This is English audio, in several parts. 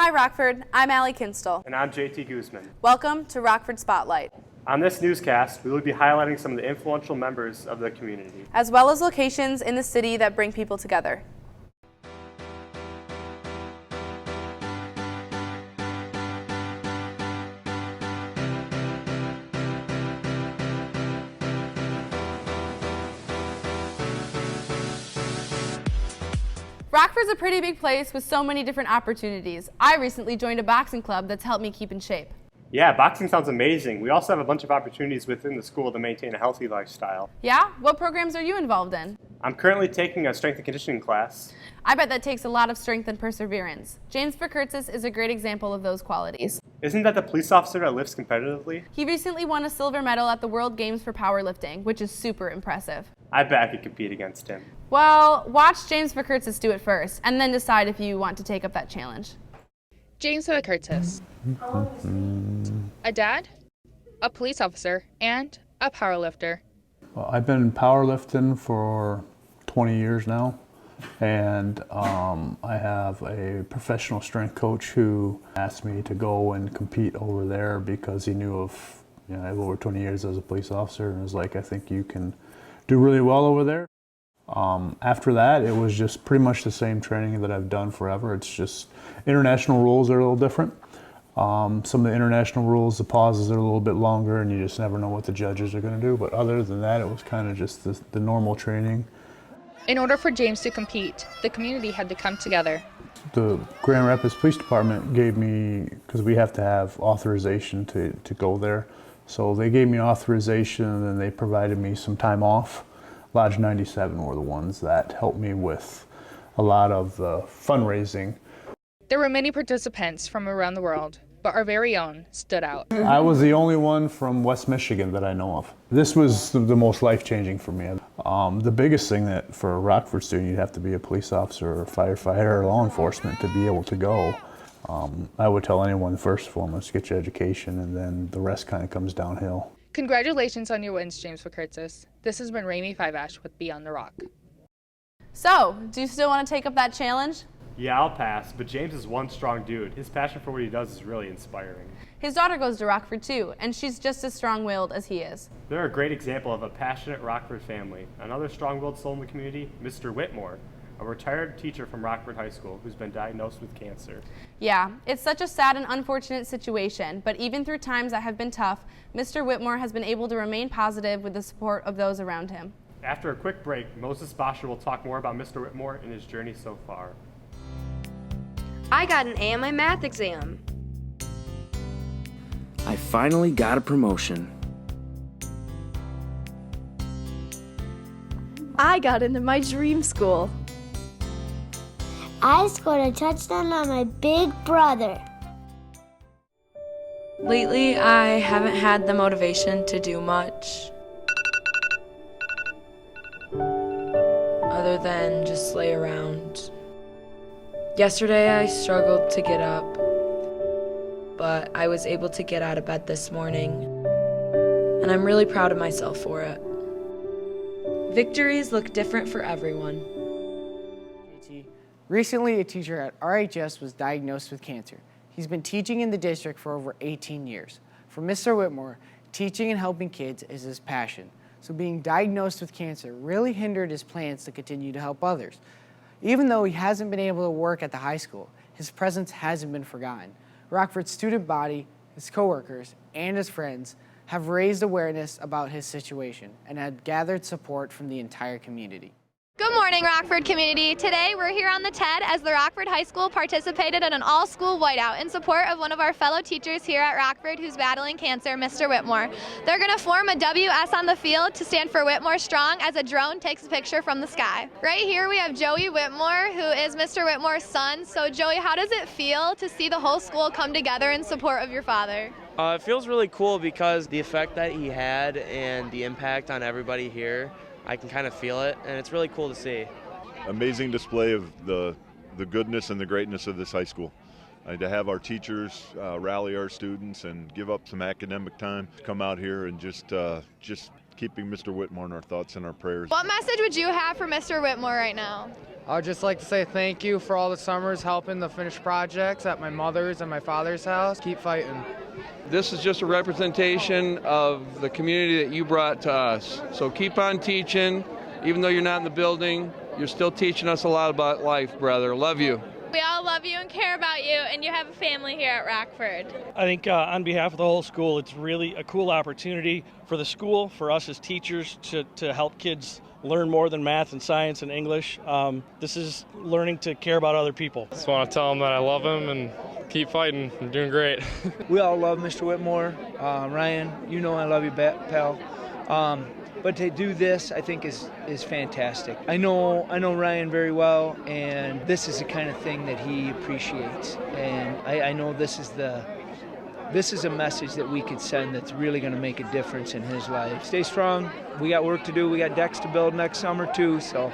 Hi Rockford, I'm Allie Kinstle. And I'm JT Guzman. Welcome to Rockford Spotlight. On this newscast, we will be highlighting some of the influential members of the community, as well as locations in the city that bring people together. Rockford's a pretty big place with so many different opportunities. I recently joined a boxing club that's helped me keep in shape. Yeah, boxing sounds amazing. We also have a bunch of opportunities within the school to maintain a healthy lifestyle. Yeah? What programs are you involved in? I'm currently taking a strength and conditioning class. I bet that takes a lot of strength and perseverance. James Curtis is a great example of those qualities. Isn't that the police officer that lifts competitively? He recently won a silver medal at the World Games for powerlifting, which is super impressive. I bet I could compete against him. Well, watch James Curtis do it first, and then decide if you want to take up that challenge. James Curtis. A dad, a police officer, and a powerlifter. Well, I've been powerlifting for 20 years now, and I have a professional strength coach who asked me to go and compete over there because he knew I have over 20 years as a police officer, and was like, I think you can do really well over there. After that, it was just pretty much the same training that I've done forever. It's just international rules are a little different. Some of the international rules, the pauses are a little bit longer, and you just never know what the judges are going to do. But other than that, it was kind of just the normal training. In order for James to compete, the community had to come together. The Grand Rapids Police Department gave me, because we have to have authorization to go there, so they gave me authorization and then they provided me some time off. Lodge 97 were the ones that helped me with a lot of the fundraising. There were many participants from around the world, but our very own stood out. I was the only one from West Michigan that I know of. This was the most life-changing for me. The biggest thing that for a Rockford student, you'd have to be a police officer or a firefighter or law enforcement to be able to go. I would tell anyone, first and foremost, get your education, and then the rest kind of comes downhill. Congratulations on your wins, James Curtis. This has been Fiveash with Beyond the Rock. So, do you still want to take up that challenge? Yeah, I'll pass, but James is one strong dude. His passion for what he does is really inspiring. His daughter goes to Rockford too, and she's just as strong-willed as he is. They're a great example of a passionate Rockford family. Another strong-willed soul in the community, Mr. Whitmore, a retired teacher from Rockford High School who's been diagnosed with cancer. Yeah, it's such a sad and unfortunate situation, but even through times that have been tough, Mr. Whitmore has been able to remain positive with the support of those around him. After a quick break, Moses Bosscher will talk more about Mr. Whitmore and his journey so far. I got an A on my math exam. I finally got a promotion. I got into my dream school. I scored a touchdown on my big brother. Lately, I haven't had the motivation to do much other than just lay around. Yesterday, I struggled to get up, but I was able to get out of bed this morning, and I'm really proud of myself for it. Victories look different for everyone. Recently, a teacher at RHS was diagnosed with cancer. He's been teaching in the district for over 18 years. For Mr. Whitmore, teaching and helping kids is his passion. So being diagnosed with cancer really hindered his plans to continue to help others. Even though he hasn't been able to work at the high school, his presence hasn't been forgotten. Rockford's student body, his coworkers, and his friends have raised awareness about his situation and have gathered support from the entire community. Good morning, Rockford community. Today we're here on the TED as the Rockford High School participated in an all-school whiteout in support of one of our fellow teachers here at Rockford who's battling cancer, Mr. Whitmore. They're going to form a WS on the field to stand for Whitmore Strong as a drone takes a picture from the sky. Right here we have Joey Whitmore, who is Mr. Whitmore's son. So Joey, how does it feel to see the whole school come together in support of your father? It feels really cool because the effect that he had and the impact on everybody here, I can kind of feel it, and it's really cool to see. Amazing display of the goodness and the greatness of this high school. To have our teachers rally our students and give up some academic time to come out here and just keeping Mr. Whitmore in our thoughts and our prayers. What message would you have for Mr. Whitmore right now? I would just like to say thank you for all the summers helping the finished projects at my mother's and my father's house. Keep fighting. This is just a representation of the community that you brought to us. So keep on teaching. Even though you're not in the building, you're still teaching us a lot about life, brother. Love you. We all love you and care about you, and you have a family here at Rockford. I think on behalf of the whole school, it's really a cool opportunity for the school, for us as teachers, to help kids learn more than math and science and English. This is learning to care about other people. Just want to tell them that I love them and keep fighting. I'm doing great. We all love Mr. Whitmore. Ryan, you know I love you, pal. But to do this, I think is fantastic. I know Ryan very well, and this is the kind of thing that he appreciates. And I know this is a message that we could send that's really going to make a difference in his life. Stay strong. We got work to do. We got decks to build next summer too. So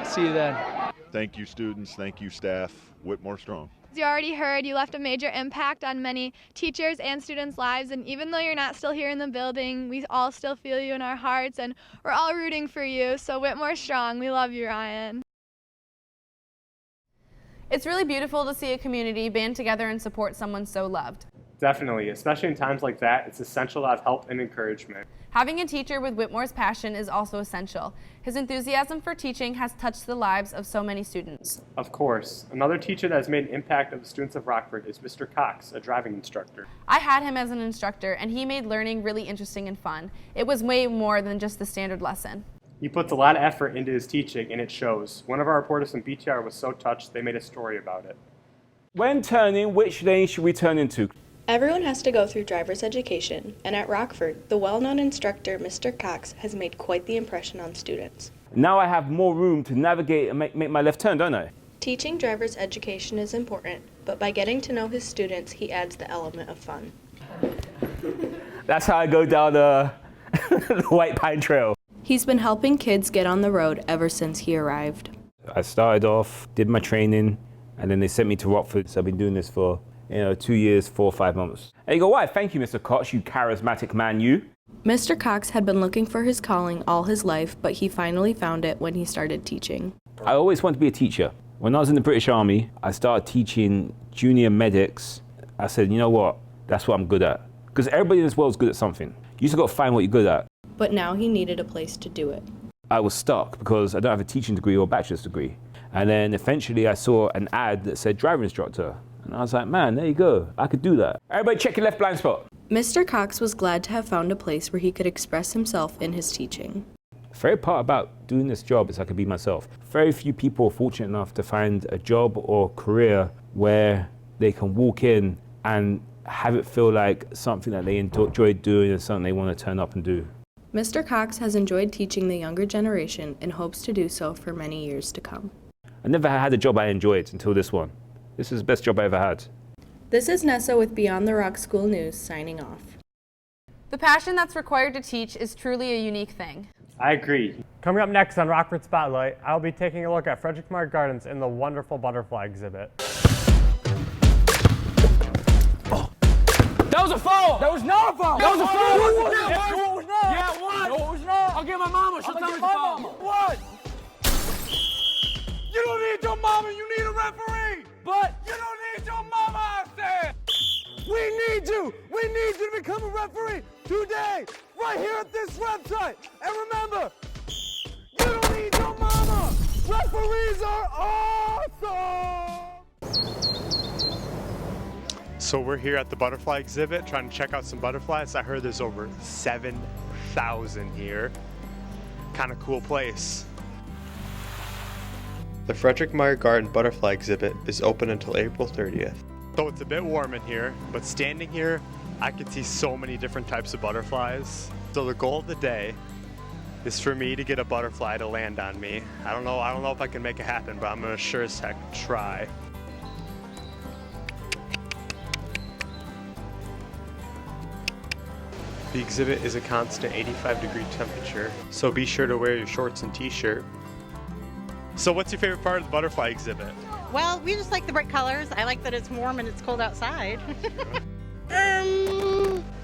see you then. Thank you, students. Thank you, staff. Whitmore strong. As you already heard, you left a major impact on many teachers and students' lives, and even though you're not still here in the building, we all still feel you in our hearts, and we're all rooting for you. So Whitmore strong. We love you, Ryan. It's really beautiful to see a community band together and support someone so loved. Definitely, especially in times like that, it's essential to have help and encouragement. Having a teacher with Whitmore's passion is also essential. His enthusiasm for teaching has touched the lives of so many students. Of course, another teacher that has made an impact on the students of Rockford is Mr. Cox, a driving instructor. I had him as an instructor, and he made learning really interesting and fun. It was way more than just the standard lesson. He puts a lot of effort into his teaching, and it shows. One of our reporters from BTR was so touched, they made a story about it. When turning, which lane should we turn into? Everyone has to go through driver's education, and at Rockford, the well-known instructor, Mr. Cox, has made quite the impression on students. Now I have more room to navigate and make my left turn, don't I? Teaching driver's education is important, but by getting to know his students, he adds the element of fun. That's how I go down the White Pine Trail. He's been helping kids get on the road ever since he arrived. I started off, did my training, and then they sent me to Rockford. So I've been doing this for 2 years, 4 or 5 months. And you go, why? Thank you, Mr. Cox, you charismatic man, you. Mr. Cox had been looking for his calling all his life, but he finally found it when he started teaching. I always wanted to be a teacher. When I was in the British Army, I started teaching junior medics. I said, you know what? That's what I'm good at. Because everybody in this world is good at something. You just got to find what you're good at. But now he needed a place to do it. I was stuck because I don't have a teaching degree or a bachelor's degree. And then eventually I saw an ad that said driver instructor. And I was like, man, there you go. I could do that. Everybody check your left blind spot. Mr. Cox was glad to have found a place where he could express himself in his teaching. The favorite part about doing this job is I could be myself. Very few people are fortunate enough to find a job or career where they can walk in and have it feel like something that they enjoy doing and something they want to turn up and do. Mr. Cox has enjoyed teaching the younger generation and hopes to do so for many years to come. I never had a job I enjoyed until this one. This is the best job I ever had. This is Nessa with Beyond the Rock School News signing off. The passion that's required to teach is truly a unique thing. I agree. Coming up next on Rockford Spotlight, I'll be taking a look at Frederick Mark Gardens in the wonderful butterfly exhibit. That was a foul! That was not a foul! That was a foul! No, it was not! Yeah, it was! No, it was not! I'll get my mama. She'll tell me it's a foul. What? You don't need your mama, you need a referee! But you don't need your mama, I said! We need you! We need you to become a referee today, right here at this website! And remember, you don't need your mama! Referees are awesome! So we're here at the butterfly exhibit trying to check out some butterflies. I heard there's over 7,000 here. Kind of cool place. The Frederick Meyer Garden Butterfly Exhibit is open until April 30th. So it's a bit warm in here, but standing here, I can see so many different types of butterflies. So the goal of the day is for me to get a butterfly to land on me. I don't know if I can make it happen, but I'm gonna sure as heck try. The exhibit is a constant 85-degree temperature, so be sure to wear your shorts and t-shirt. So what's your favorite part of the butterfly exhibit? Well, we just like the bright colors. I like that it's warm and it's cold outside.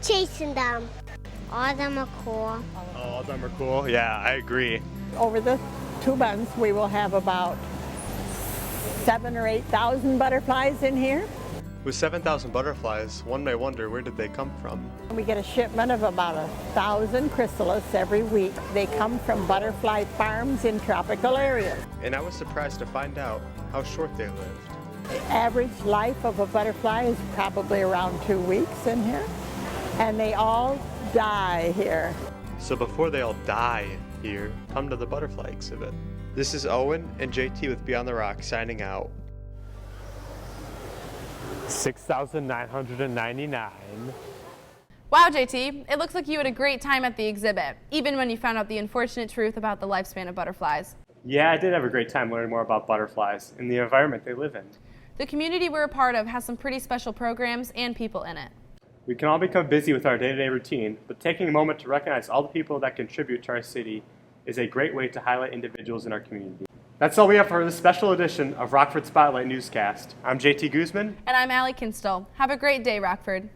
Chasing them. All of them are cool. Oh, all of them are cool? Yeah, I agree. Over the 2 months, we will have about 7,000 or 8,000 butterflies in here. With 7,000 butterflies, one may wonder, where did they come from? We get a shipment of about 1,000 chrysalis every week. They come from butterfly farms in tropical areas. And I was surprised to find out how short they lived. The average life of a butterfly is probably around 2 weeks in here, and they all die here. So before they all die here, come to the butterfly exhibit. This is Owen and JT with Beyond the Rock signing out. 6,999. Wow, JT, it looks like you had a great time at the exhibit, even when you found out the unfortunate truth about the lifespan of butterflies. Yeah, I did have a great time learning more about butterflies and the environment they live in. The community we're a part of has some pretty special programs and people in it. We can all become busy with our day-to-day routine, but taking a moment to recognize all the people that contribute to our city is a great way to highlight individuals in our community. That's all we have for this special edition of Rockford Spotlight Newscast. I'm JT Guzman. And I'm Allie Kinstle. Have a great day, Rockford.